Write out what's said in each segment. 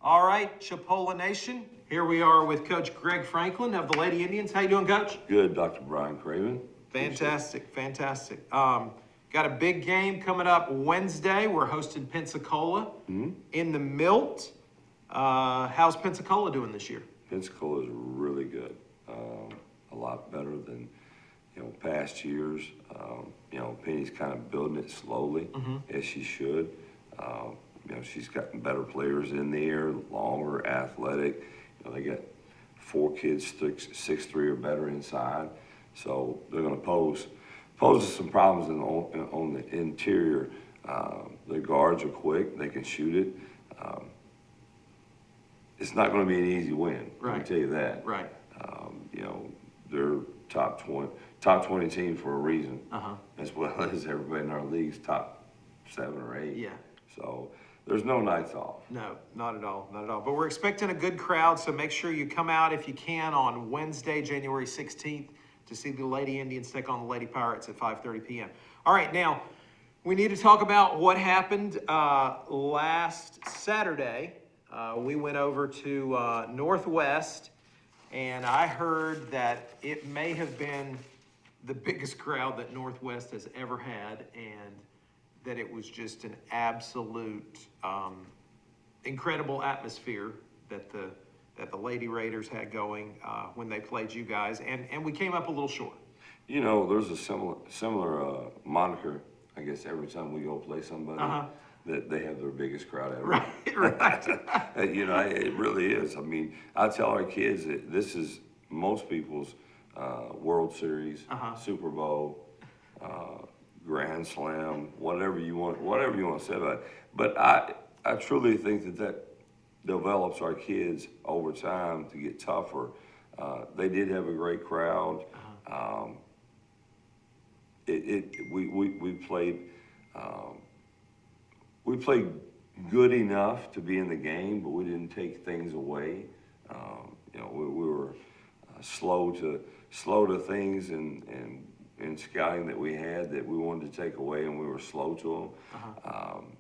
All right, Chipola Nation, here we are with Coach Greg Franklin of the Lady Indians. How you doing, Coach? Good, Dr. Brian Craven. Fantastic, fantastic. Got a big game coming up Wednesday. We're hosting Pensacola in the Milt. How's Pensacola doing this year? Pensacola is really good. A lot better than past years. Penny's kind of building it slowly, as she should. She's gotten better players in there, longer, athletic. They got 4 kids 6'3" or better inside, so they're going to pose us some problems on the interior. The guards are quick; they can shoot it. It's not going to be an easy win. Right. I can tell you that. Right. They're top 20 team for a reason, as well as everybody in our league's top 7 or 8. Yeah. So there's no nights off. No, not at all, not at all. But we're expecting a good crowd, so make sure you come out if you can on Wednesday, January 16th, to see the Lady Indians take on the Lady Pirates at 5:30 p.m. All right, now we need to talk about what happened last Saturday. We went over to Northwest, and I heard that it may have been the biggest crowd that Northwest has ever had, and that it was just an absolute incredible atmosphere that the Lady Raiders had going when they played you guys, and we came up a little short. There's a similar moniker, I guess, every time we go play somebody. That they have their biggest crowd ever. Right. It really is. I mean, I tell our kids that this is most people's World Series, Super Bowl, Grand Slam, whatever you want to say about it. But I truly think that develops our kids over time to get tougher. They did have a great crowd. We played. We played good enough to be in the game, but we didn't take things away. We were slow to things in scouting that we had that we wanted to take away, and we were slow to them.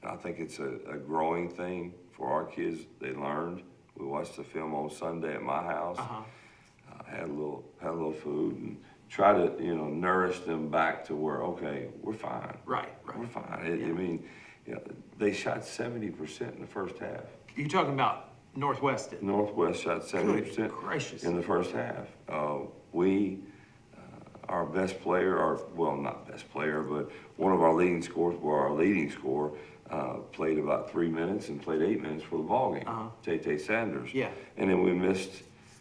I think it's a growing thing for our kids. They learned. We watched the film on Sunday at my house. Had a little food and try to nourish them back to where we're fine. Right. We're fine. They shot 70% in the first half. You're talking about Northwest? Northwest shot 70% in the first half. Our best player, not best player, but one of our leading scorers, our leading scorer, played about 3 minutes and played 8 minutes for the ball game. Tay Sanders. Yeah. And then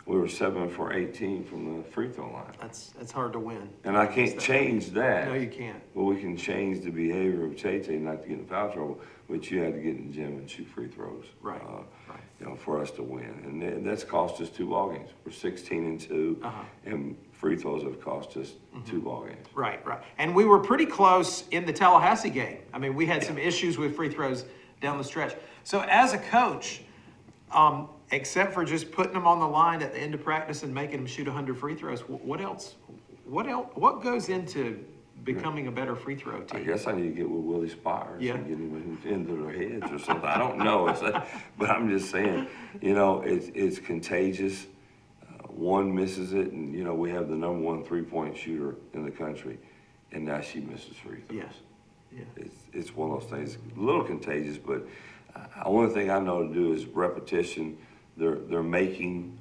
we were 7 for 18 from the free throw line. That's hard to win. And I can't change that. No, you can't. But we can change the behavior of Tay not to get in foul trouble, but you had to get in the gym and shoot free throws. Right. For us to win. And that's cost us 2 ball games. We're 16-2, and free throws have cost us 2 ball games. Right. And we were pretty close in the Tallahassee game. I mean, we had some issues with free throws down the stretch. So as a coach, except for just putting them on the line at the end of practice and making them shoot 100 free throws, what else? What goes into becoming a better free throw team? I guess I need to get with Willie Spires and get him into their heads or something. I don't know, but I'm just saying, it's contagious. One misses it, and we have the #1 3-point shooter in the country, and now she misses free throws. Yeah. It's one of those things, a little contagious, but the only thing I know to do is repetition. They're making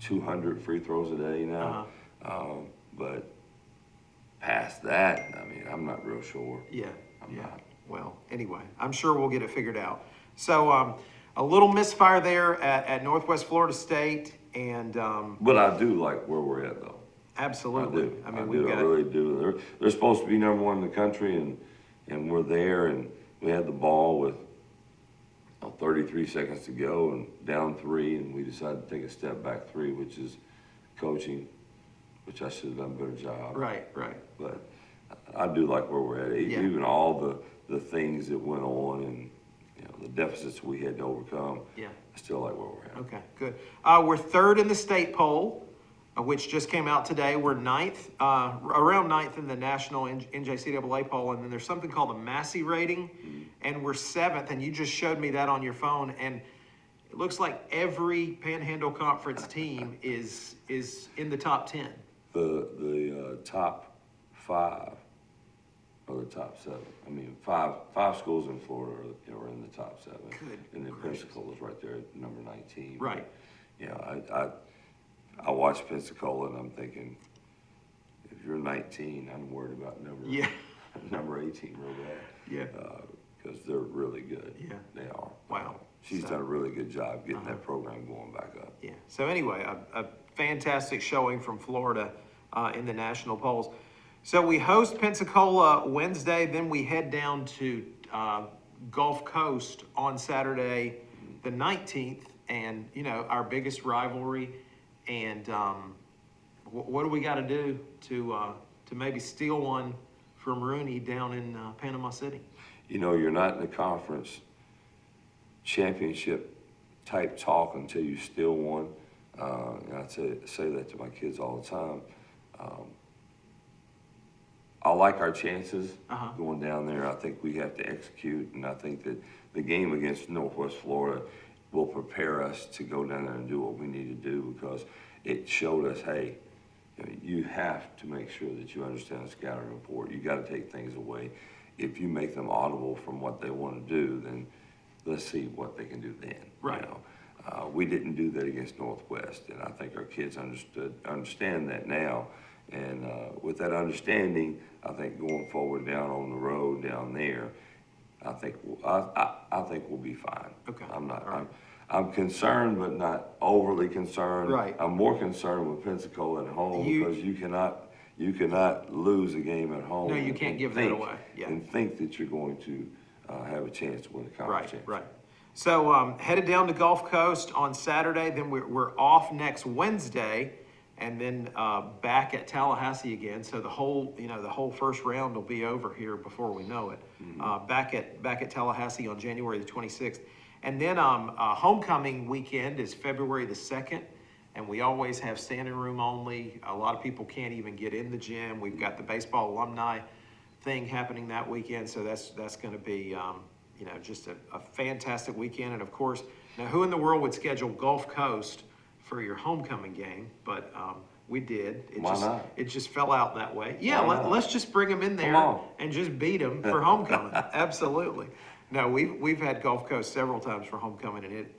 200 free throws a day now, but past that, I'm not real sure. I'm not. Well, anyway, I'm sure we'll get it figured out. So a little misfire there at Northwest Florida State, and but I do like where we're at, though. Absolutely. I really do. They're supposed to be #1 in the country, and we're there, and we had the ball with 33 seconds to go and down 3, and we decided to take a step back 3, which is coaching, which I should have done a better job. Right. But I do like where we're at. Even all the things that went on and the deficits we had to overcome. I still like where we're at. Okay, good. We're 3rd in the state poll, which just came out today. We're 9th, around 9th in the national NJCAA poll, and then there's something called the Massey rating, and we're 7th, and you just showed me that on your phone, and it looks like every Panhandle Conference team is in the top 10. The top 5 or the top 7. I mean, five schools in Florida are in the top 7. Good And then gracious. Pensacola's right there at number 19. Right. I watch Pensacola and I'm thinking, if you're 19, I'm worried about number 18 real bad. Yeah. Because they're really good. Yeah. They are. Wow. She's done a really good job getting that program going back up. Yeah. So anyway, a fantastic showing from Florida in the national polls. So we host Pensacola Wednesday, then we head down to Gulf Coast on Saturday, the 19th, and our biggest rivalry. And what do we got to do to maybe steal one from Rooney down in Panama City? You're not in the conference championship type talk until you steal one. And I say that to my kids all the time. I like our chances going down there. I think we have to execute, and I think that the game against Northwest Florida will prepare us to go down there and do what we need to do, because it showed us, hey, you have to make sure that you understand the scouting report. You got to take things away. If you make them audible from what they want to do, then let's see what they can do then. Right. We didn't do that against Northwest, and I think our kids understand that now. And with that understanding, I think going forward down on the road down there, I think we'll be fine. Okay. I'm concerned, but not overly concerned. Right. I'm more concerned with Pensacola at home, because you cannot lose a game at home. No, you can't give that away. Yeah. And think that you're going to have a chance to win the conference championship. Right. So headed down to Gulf Coast on Saturday, then we're off next Wednesday, and then back at Tallahassee again. So the whole first round will be over here before we know it. Back at Tallahassee on January the 26th. And then homecoming weekend is February the 2nd, and we always have standing room only. A lot of people can't even get in the gym. We've got the baseball alumni thing happening that weekend, so that's going to be just a fantastic weekend. And of course, now who in the world would schedule Gulf Coast for your homecoming game? But we did. Why not? It just fell out that way. Yeah, Why not? let's just bring them in there and just beat them for homecoming. Absolutely. No, we've had Gulf Coast several times for homecoming, and it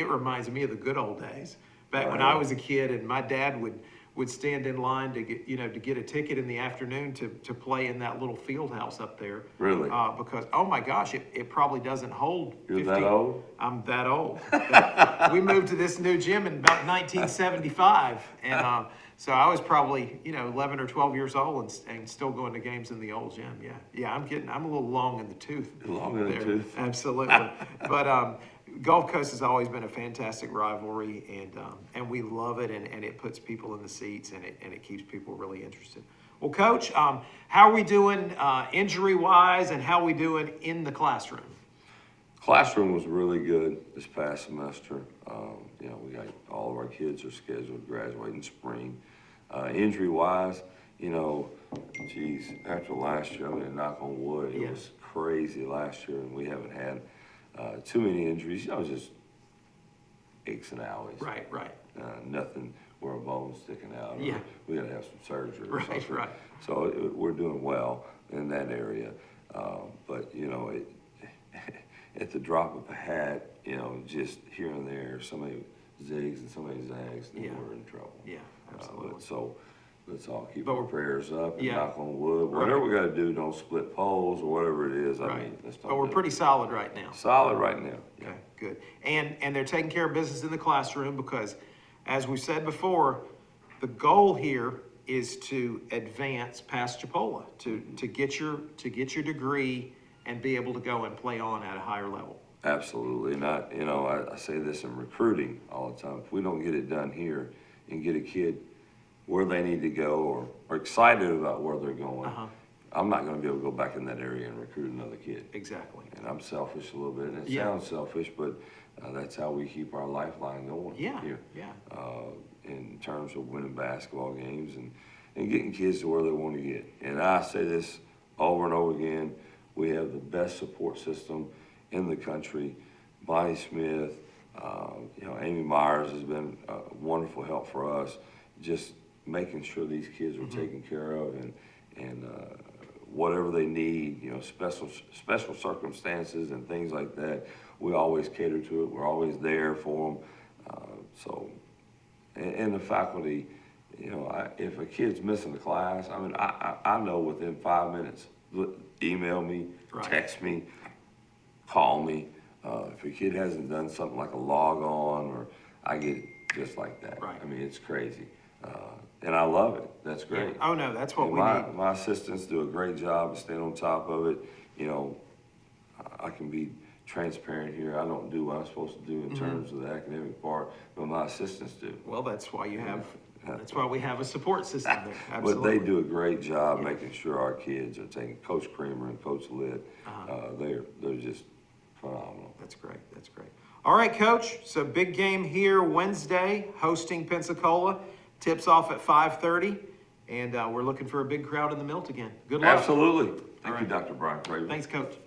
reminds me of the good old days back when I was a kid, and my dad would stand in line to get a ticket in the afternoon to play in that little field house up there. Really? Because oh my gosh, it probably doesn't hold. You're that old? I'm that old. We moved to this new gym in about 1975, and so I was probably 11 or 12 years old and still going to games in the old gym. Yeah, I'm a little long in the tooth. Long in the tooth. Absolutely. But Gulf Coast has always been a fantastic rivalry, and we love it, and it puts people in the seats, and it keeps people really interested. Well, Coach, how are we doing injury-wise, and how are we doing in the classroom? Classroom was really good this past semester. We got all of our kids are scheduled to graduate in spring. Injury-wise, after last year, knock on wood, it was crazy last year, and we haven't had too many injuries. Just aches and owies. Right. Nothing where a bone's sticking out. Or we got to have some surgery or something. Right. So we're doing well in that area. But, at the drop of a hat, just here and there, somebody zigs and somebody zags, and we're in trouble. Yeah, absolutely. So let's all keep our prayers up and Yeah. knock on wood. Whatever we got to do, don't split poles or whatever it is. Right. Let's don't But we're do it. pretty solid right now. Solid right now. Yeah. Okay, good. And they're taking care of business in the classroom because, as we said before, the goal here is to advance past Chipola, to get your degree and be able to go and play on at a higher level. Absolutely. And I say this in recruiting all the time. If we don't get it done here and get a kid where they need to go or are excited about where they're going, I'm not going to be able to go back in that area and recruit another kid. Exactly. And I'm selfish a little bit, and it sounds selfish, but that's how we keep our lifeline going here. In terms of winning basketball games and getting kids to where they want to get. And I say this over and over again, we have the best support system in the country, Bonnie Smith, Amy Myers has been a wonderful help for us, just making sure these kids are taken care of and whatever they need, special circumstances and things like that, we always cater to it. We're always there for them. And the faculty, if a kid's missing a class, I know within 5 minutes, email me, Right. text me, call me. If a kid hasn't done something like a log on, or I get it just like that. Right. It's crazy. And I love it. That's great. Yeah. Oh, no, that's what And we need. my assistants do a great job of staying on top of it. I can be transparent here. I don't do what I'm supposed to do in terms of the academic part, but my assistants do. Well, that's why that's why we have a support system there. But Absolutely. they do a great job making sure our kids are taking. Coach Creamer and Coach Litt, they're just phenomenal. That's great. That's great. All right, Coach. So big game here Wednesday, hosting Pensacola. Tips off at 5:30, and we're looking for a big crowd in the Milt again. Good luck. Absolutely. All Thank right. you, Dr. Brian Craven. Thanks, Coach.